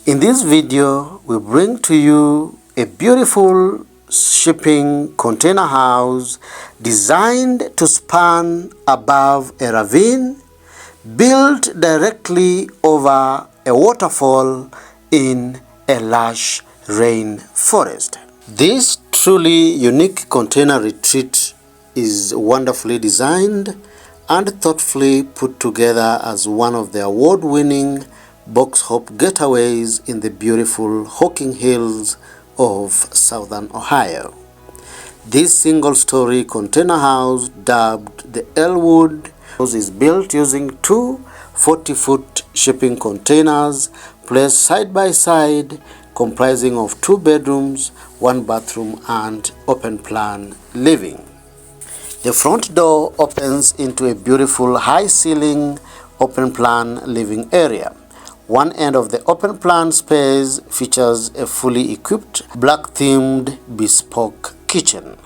In this video, we bring to you a beautiful shipping container house designed to span above a ravine, built directly over a waterfall in a lush rainforest. This truly unique container retreat is wonderfully designed and thoughtfully put together as one of the award-winning box hop getaways in the beautiful Hocking Hills of southern Ohio. This single-story container house, dubbed the Ellwood, is built using two 40-foot shipping containers placed side by side, comprising of 2 bedrooms, 1 bathroom and open-plan living. The front door opens into a beautiful high-ceiling open-plan living area. One end of the open-plan space features a fully equipped black-themed bespoke kitchen.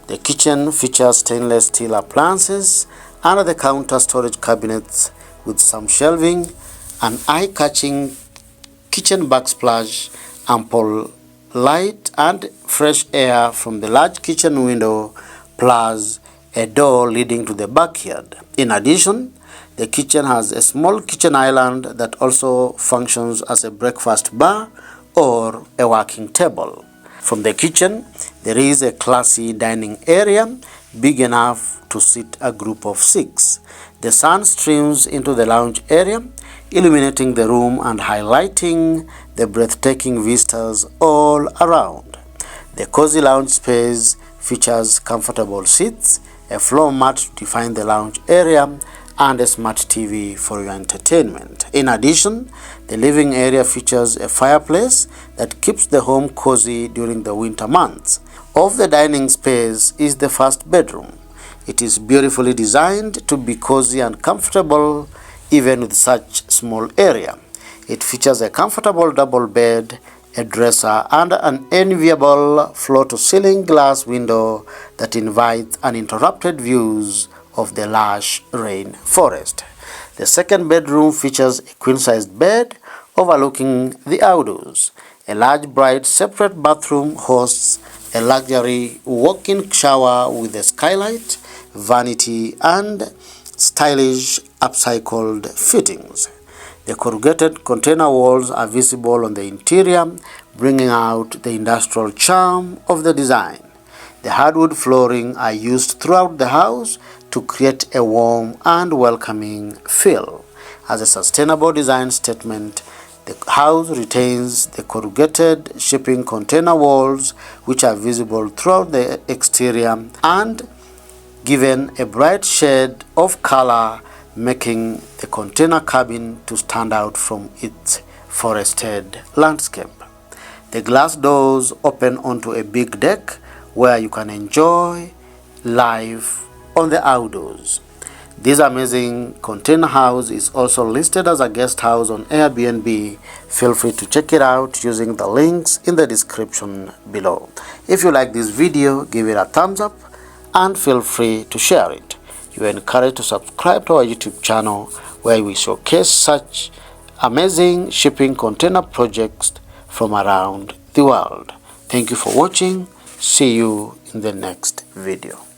The kitchen features stainless steel appliances, under-the-counter storage cabinets with some shelving, an eye-catching kitchen backsplash, ample light and fresh air from the large kitchen window, plus a door leading to the backyard. In addition, the kitchen has a small kitchen island that also functions as a breakfast bar or a working table. From the kitchen, there is a classy dining area big enough to seat a group of 6. The sun streams into the lounge area, illuminating the room and highlighting the breathtaking vistas all around. The cozy lounge space features comfortable seats, a floor mat to define the lounge area, and a smart TV for your entertainment. In addition, the living area features a fireplace that keeps the home cozy during the winter months. Of the dining space is the first bedroom. It is beautifully designed to be cozy and comfortable even with such small area. It features a comfortable double bed, a dresser, and an enviable floor-to-ceiling glass window that invites uninterrupted views of the lush rainforest. The second bedroom features a queen-sized bed overlooking the outdoors. A large bright separate bathroom hosts a luxury walk-in shower with a skylight, vanity, and stylish upcycled fittings. The corrugated container walls are visible on the interior, bringing out the industrial charm of the design. The hardwood flooring are used throughout the house to create a warm and welcoming feel. As a sustainable design statement, the house retains the corrugated shipping container walls, which are visible throughout the exterior and given a bright shade of color, making the container cabin to stand out from its forested landscape. The glass doors open onto a big deck where you can enjoy life on the outdoors. This amazing container house is also listed as a guest house on Airbnb. Feel free to check it out using the links in the description below. If you like this video, give it a thumbs up and feel free to share it. You are encouraged to subscribe to our YouTube channel where we showcase such amazing shipping container projects from around the world. Thank you for watching. See you in the next video.